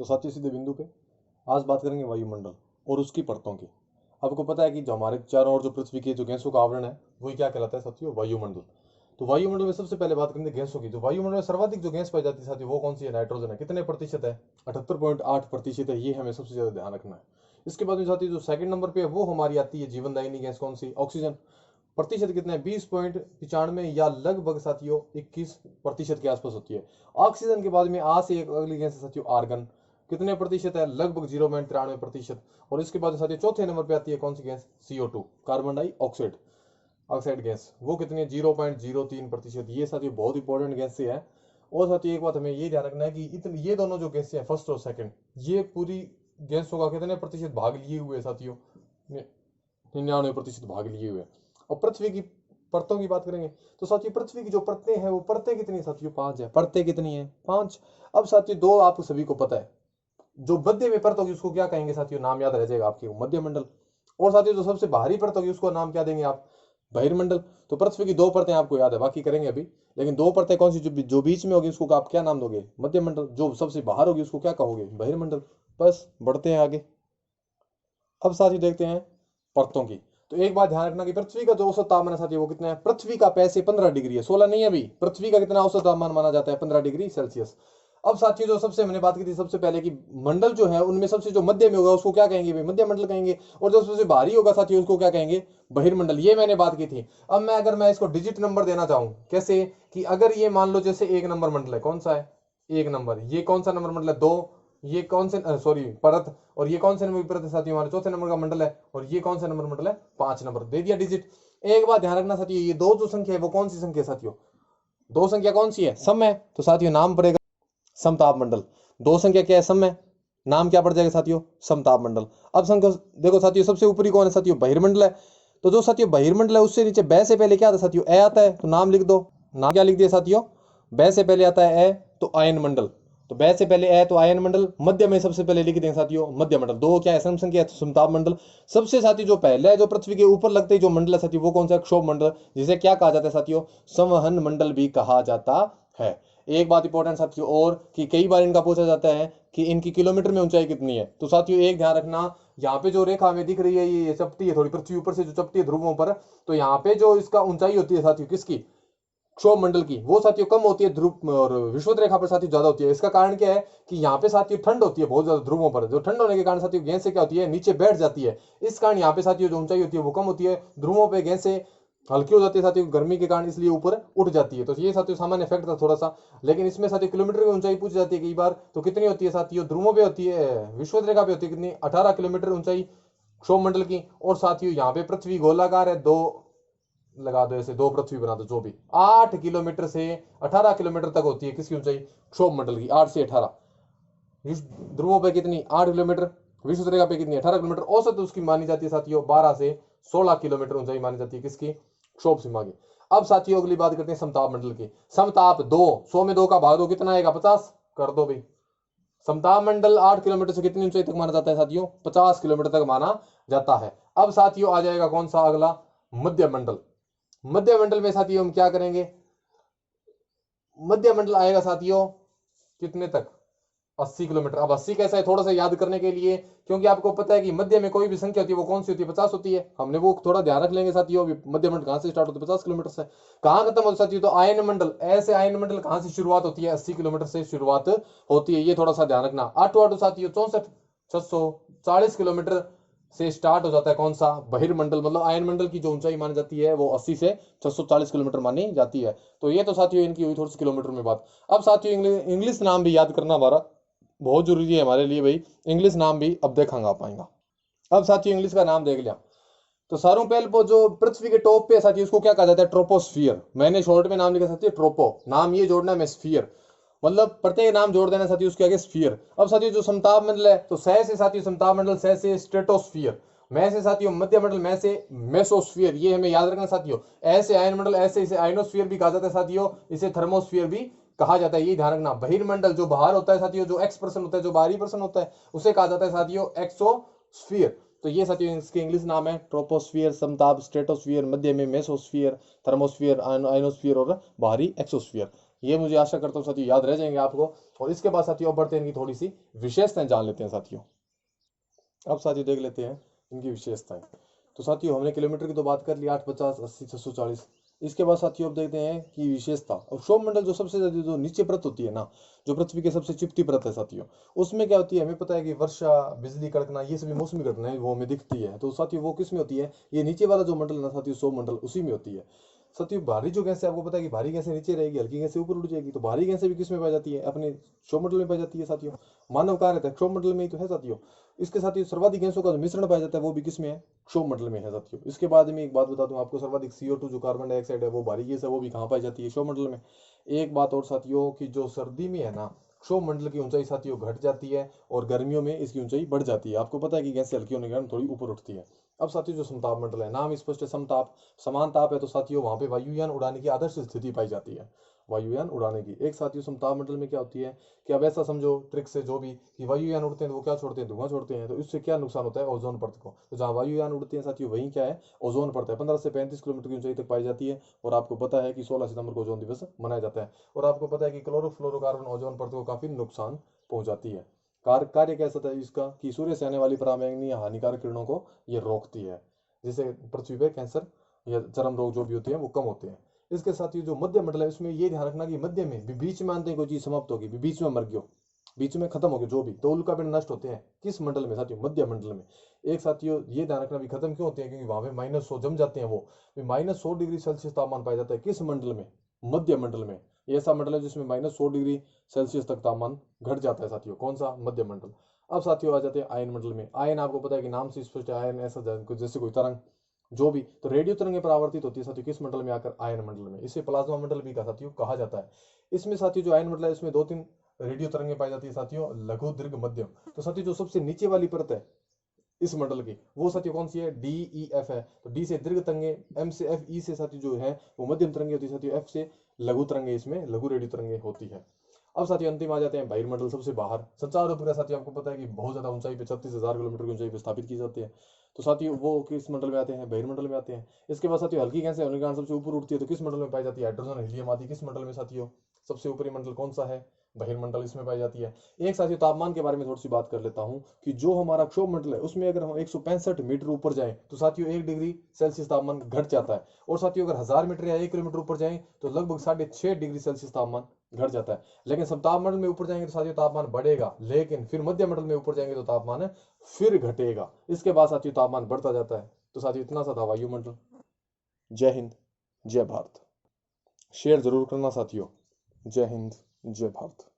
तो साथियों सीधे बिंदु पे आज बात करेंगे वायुमंडल और उसकी परतों की। आपको पता है कि जो हमारे चारों ओर जो पृथ्वी के जो गैसों का आवरण है वही क्या कहलाता है साथियों, वायुमंडल। तो वायुमंडल में सबसे पहले बात करेंगे गैसों की। तो वायुमंडल में सर्वाधिक जो गैस पाई जाती है साथियों वो कौन सी है, नाइट्रोजन है। कितने प्रतिशत है, 78.8% है। ये हमें सबसे ज्यादा ध्यान रखना है। इसके बाद में साथियों जो सेकंड नंबर पे है वो हमारी आती है जीवनदायिनी गैस, कौन सी, ऑक्सीजन। प्रतिशत कितने, 20.95 या लगभग साथियों 21% के आसपास होती है। ऑक्सीजन के बाद में आ से एक अगली गैस है साथियों आर्गन। कितने प्रतिशत है, लगभग 0.93%। और इसके बाद साथियों चौथे नंबर पे आती है कौन सी gas, CO2, carbon dioxide, oxide gas. वो कितनी है, 0.03%। ये साथियों बहुत इंपॉर्टेंट गैस से है। और साथियों एक बात हमें ये ध्यान रखना है कि इतने ये दोनों जो गैस है फर्स्ट और सेकंड, ये पूरी गैसों का कितने प्रतिशत भाग लिए हुए साथियों, 99% भाग लिए हुए। और पृथ्वी की परतों की बात करेंगे तो साथियों पृथ्वी की जो परतें हैं वो परतें कितनी साथियों, 5 है। परतें कितनी है, 5। अब साथियों दो आप सभी को पता है, जो मध्य में परत होगी उसको क्या कहेंगे साथियों, नाम याद रह जाएगा आपके, मध्यमंडल। और साथियों जो सबसे बाहरी परत होगी उसको नाम क्या देंगे आप, बहिर्मंडल। तो पृथ्वी की दो परतें आपको याद है, बाकी करेंगे अभी। लेकिन दो परतें कौन सी, जो बीच में होगी उसको आप क्या नाम दोगे, मध्यमंडल। जो सबसे बाहर होगी उसको क्या कहोगे, बहिर्मंडल। बस बढ़ते हैं आगे। अब साथियों देखते हैं परतों की। तो एक बात ध्यान रखना कि पृथ्वी का जो औसत तापमान है साथियों वो कितना है, पृथ्वी का पैसे 15 डिग्री है, 16 नहीं है अभी। पृथ्वी का कितना औसत तापमान माना जाता है, 15 डिग्री सेल्सियस। अब साथियों जो सबसे मैंने बात की थी सबसे पहले कि मंडल जो है उनमें सबसे जो मध्य में होगा उसको क्या कहेंगे भाई, मध्य मंडल कहेंगे। और जो सबसे भारी होगा साथियों उसको क्या कहेंगे, बहिर्मंडल। ये मैंने बात की थी। अब मैं अगर मैं इसको डिजिट नंबर देना चाहूं, कैसे कि अगर ये मान लो जैसे एक नंबर मंडल है, कौन सा है, एक नंबर। ये कौन सा नंबर मंडल है, दो। ये कौन से, सॉरी, परत। और ये कौन से नंबर की परत है साथियों, हमारे चौथे नंबर का मंडल है। और ये कौन सा नंबर मंडल है, 5 नंबर। दे दिया डिजिट। एक बात ध्यान रखना साथियों, ये दो जो संख्या है वो कौन सी संख्या है साथियों, दो संख्या कौन सी है, सम है। तो साथियों नाम पड़ेगा समताप मंडल। दो संख्या क्या है, सम है। नाम क्या पड़ जाएगा साथियों, समताप मंडल। अब संख्या देखो साथियों सबसे ऊपरी कौन है साथियों, बहिर्मंडल है। तो जो साथियों बहिर्मंडल है उससे नीचे बै से पहले क्या आता है साथियों, ए आता है। तो नाम लिख दो, नाम क्या लिख दिया साथियों, बै से पहले आता है ए, तो आयन मंडल। तो बै से पहले ए तो आयन मंडल। मध्य में सबसे पहले लिख देंगे साथियों मध्य मंडल। दो क्या है, सम संख्या है, तो समताप मंडल। सबसे साथियों जो पहले है जो पृथ्वी के ऊपर लगते ही जो मंडल है साथियों वो कौन सा है, क्षोभ मंडल, जिसे क्या कहा जाता है साथियों, संवहन मंडल भी कहा जाता है। एक बात इंपॉर्टेंट साथियों और, कि कई बार इनका पूछा जाता है कि इनकी किलोमीटर में ऊंचाई कितनी है। तो साथियों एक ध्यान रखना, यहाँ पे जो रेखा हमें दिख रही है ये चपटी है थोड़ी, पृथ्वी ऊपर से जो चपटी है ध्रुवों पर, तो यहाँ पे जो इसका ऊंचाई होती है साथियों किसकी, क्षोभ मंडल की, वो साथियों कम होती है, ध्रुव और विषुवत रेखा पर साथियों ज्यादा होती है। इसका कारण क्या है कि यहाँ पे साथियों ठंड होती है बहुत ज्यादा ध्रुवों पर। जो ठंड होने के कारण साथियों गैसें क्या होती है, नीचे बैठ जाती है। इस कारण यहाँ पे साथियों जो ऊंचाई होती है वो कम होती है, ध्रुवों पे गैसें हल्की हो जाती है साथियों गर्मी के कारण, इसलिए ऊपर उठ जाती है। तो ये साथियों सामान्य इफेक्ट था थोड़ा सा। लेकिन इसमें साथियों किलोमीटर की ऊंचाई पूछ जाती है कई बार। तो कितनी होती है साथियों, ध्रुवों पे होती है, विषुवत रेखा पे होती है कितनी, 18 किलोमीटर ऊंचाई क्षोभ मंडल की। और साथियों यहाँ पे पृथ्वी गोलाकार है, दो लगा दो ऐसे, दो पृथ्वी बना दो, जो भी 8 किलोमीटर से 18 किलोमीटर तक होती है किसकी ऊंचाई, क्षोभ मंडल की, 8 से 18। ध्रुवों पे कितनी, 8 किलोमीटर। विश्व रेखा पे कितनी, 18 किलोमीटर। औसत उसकी मानी जाती है साथियों 12 से 16 किलोमीटर ऊंचाई मानी जाती है किसकी, क्षोभ सीमा की। अब साथियों अगली बात करते हैं समताप मंडल की। समताप दो, 100 में 2 का भाग दो कितना आएगा, 50 कर दो भाई। समताप मंडल 8 किलोमीटर से कितनी ऊंचाई तक माना जाता है साथियों, 50 किलोमीटर तक माना जाता है। अब साथियों आ जाएगा कौन सा अगला, मध्य मंडल। मध्य मंडल में साथियों हम क्या करेंगे, मध्य मंडल आएगा साथियों कितने तक, 80 किलोमीटर। अब 80 कैसा है थोड़ा सा याद करने के लिए, क्योंकि आपको पता है कि मध्य में कोई भी संख्या होती है वो कौन सी होती है, 50 होती है। हमने वो थोड़ा ध्यान रख लेंगे साथियों। मध्य मंडल कहां से स्टार्ट होता है, 50 किलोमीटर से। कहां खत्म होता है साथियों, तो आयन मंडल, ऐसे आयन मंडल कहां से शुरुआत होती है, 80 किलोमीटर से शुरुआत होती है। ये थोड़ा सा ध्यान रखना। आठो आठो साथियों 64 640 किलोमीटर से स्टार्ट हो जाता है कौन सा, बहिर्मंडल। मतलब आयन मंडल की जो ऊंचाई मानी जाती है वो 80 से 640 किलोमीटर मानी जाती है। तो ये तो साथियों इनकी हुई थोड़ी सी किलोमीटर में बात। अब साथियों इंग्लिश नाम भी याद करना हमारा बहुत जरूरी है हमारे लिए भाई। इंग्लिश नाम भी अब देखेंगे आ पाएंगा। अब साथियों इंग्लिश का नाम देख लिया। तो सारों पहले वो जो पृथ्वी के टॉप पे साथियों उसको क्या कहा जाता है, ट्रोपोस्फियर। मैंने शॉर्ट में नाम लिखा साथियों ट्रोपो, नाम ये जोड़ना है मैं स्फीयर, मतलब प्रत्येक नाम जोड़ देना साथियों उसके आगे स्फीयर। अब साथियों जो समताप मंडल है तो सह से साथियों समताप मंडल, सह से स्ट्रेटोस्फियर, मैं से साथियों मध्य मंडल, मैं से मेसोस्फियर। ये हमें याद रखना साथियों। ऐसे आयन मंडल, ऐसे इसे आयनोस्फियर भी कहा जाता है साथियों, इसे थर्मोस्फियर भी कहा जाता है, ये ध्यान रखना। बहिर्मंडल जो बाहर होता है साथियों, जो एक्स पर्सन होता है, जो बाहरी पर्सन होता है, उसे कहा जाता है साथियों एक्सोस्फियर। तो ये साथियों इसके इंग्लिश नाम है, ट्रोपोस्फियर, समताप, स्ट्रेटोस्फियर, मध्य में मेसोस्फियर, थर्मोस्फियर, आयनोस्फियर और बाहरी एक्सोस्फियर। ये मुझे आशा करता हूँ साथियों याद रह जाएंगे आपको। और इसके बाद साथियों अब बढ़ते हैं इनकी थोड़ी सी विशेषताएं जान लेते हैं साथियों। अब साथियों देख लेते हैं इनकी विशेषताएं। तो साथियों हमने किलोमीटर की तो बात कर ली 8, 50, 80, 640। इसके बाद साथियों अब देखते हैं कि विशेषता। और क्षोभमंडल जो सबसे ज्यादा जो नीचे परत होती है ना, जो पृथ्वी के सबसे चिपटी परत है साथियों, उसमें क्या होती है हमें पता है कि वर्षा, बिजली कड़कना, ये सभी मौसमी घटनाएं वो हमें दिखती है। तो साथियों वो किस में होती है? ये नीचे वाला जो मंडल है ना साथियों, क्षोभमंडल, उसी में होती है। साथियों भारी जो गैस है आपको पता है कि भारी गैसें नीचे रहेगी, हल्की गैसें ऊपर उड़ जाएगी। तो भारी गैसें भी किस में पाई जाती है? अपने क्षोभमंडल में पाई जाती है साथियों। मानव कहाँ रहता है? क्षोभमंडल में ही तो है साथियों। इसके साथ ही सर्वाधिक गैसों का जो मिश्रण पाया जाता है वो भी किस में है? क्षोभमंडल में है साथियों। इसके बाद में एक बात बता दूं आपको, सर्वाधिक CO2 जो कार्बन डाइऑक्साइड है वो भारी गैस है, वो भी कहाँ पाई जाती है? क्षोभमंडल में। एक बात और साथियों की जो सर्दी में है ना, क्षोभमंडल की ऊंचाई साथियों घट जाती है और गर्मियों में इसकी ऊंचाई बढ़ जाती है। आपको पता है कि गैसें हल्की होने के कारण थोड़ी ऊपर उठती है। अब साथियों जो समताप मंडल है, नाम स्पष्ट है, समताप, समान ताप है, तो साथियों वहां पे वायुयान उड़ाने की आदर्श स्थिति पाई जाती है। वायुयान उड़ाने की एक साथियों समताप मंडल में क्या होती है कि अब ऐसा समझो ट्रिक से जो भी कि वायुयान उड़ते हैं तो वो क्या छोड़ते हैं? धुआं छोड़ते हैं। तो इससे क्या नुकसान होता है? ओजोन परत को। तो जहां वायुयान उड़ते हैं साथियों वहीं क्या है? ओजोन परत है। 15 से 35 किलोमीटर की ऊंचाई तक पाई जाती है। और आपको पता है कि 16 सितंबर को ओजोन दिवस मनाया जाता है। और आपको पता है कि क्लोरोफ्लोरोकार्बन ओजोन परत को काफी नुकसान पहुंचाती है। कार्य कैसा था इसका कि सूर्य से आने वाली पराबैंगनी हानिकारक किरणों को ये रोकती है, जिससे पृथ्वी पे कैंसर या चर्म रोग जो भी होते हैं वो कम होते हैं। इसके साथ ही जो मध्य मंडल है उसमें ये ध्यान रखना कि मध्य में भी, बीच में आते हैं कोई चीज समाप्त होगी, बीच में मर गयो, बीच में खत्म हो गया जो भी, तो उल्कापिंड नष्ट होते हैं किस मंडल में साथियों? मध्य मंडल में। एक साथियों ये ध्यान रखना भी खत्म क्यों होते हैं? क्योंकि वहां पे -100 जम जाते हैं। वो -100 डिग्री सेल्सियस तापमान पाया जाता है किस मंडल में? मध्य मंडल में। ये ऐसा मंडल है जिसमें -100 डिग्री सेल्सियस तक तापमान घट जाता है साथियों। कौन सा? मध्य मंडल। अब साथियों आ जाते हैं आयन मंडल में। आयन आपको पता है कि नाम से स्पष्ट है, आयन ऐसा जैसे कोई तरंग जो भी, तो रेडियो तरंगें परावर्तित होती है साथियों किस मंडल में? आकर आयन मंडल में। इसे प्लाज्मा मंडल भी साथियों कहा जाता है। इसमें साथियों जो आयन मंडल है इसमें 2-3 रेडियो तरंगें पाई जाती है साथियों, लघु, दीर्घ, मध्यम। तो साथियों जो सबसे नीचे वाली परत है इस मंडल की वो साथियों कौन सी है? DEF है। तो डी से दीर्घ तरंगे, M से F, E से साथियों जो है वो मध्यम तरंगे होती है साथियों, F से लघु तरंगे, इसमें लघु रेडियो तरंगे होती है। अब साथियों अंतिम आ जाते हैं बहिर्मंडल, सबसे बाहर। संचार उपग्रह साथियों आपको पता है कि बहुत ज्यादा ऊंचाई पे 36,000 किलोमीटर की ऊंचाई पे स्थापित की जाती है। तो साथियों वो किस मंडल में आते हैं? बहिर्मंडल में आते हैं। इसके बाद साथियों हल्की गैसें होने के कारण सबसे ऊपर उठती है तो किस मंडल में पाई जाती है? हाइड्रोजन, हीलियम आदि किस मंडल में साथियों? सबसे ऊपरी मंडल कौन सा है? बहिर्मंडल, इसमें पाई जाती है। एक साथियों तापमान के बारे में थोड़ी सी बात कर लेता हूं कि जो हमारा क्षोभ मंडल है उसमें अगर हम 165 मीटर ऊपर जाएं तो साथियों 1 डिग्री सेल्सियस तापमान घट जाता है। और साथियों अगर 1000 मीटर या 1 किलोमीटर ऊपर जाएं तो लगभग 6.5 डिग्री सेल्सियस तापमान घट जाता है। लेकिन सब तापमंडल में ऊपर जाएंगे तो साथियों तापमान बढ़ेगा, लेकिन फिर मध्य मंडल में ऊपर जाएंगे तो तापमान फिर घटेगा। इसके बाद साथियों तापमान बढ़ता जाता है। तो साथियों इतना सा था वायुमंडल। जय हिंद, जय भारत। शेयर जरूर करना साथियों। जय हिंद, जय भारत।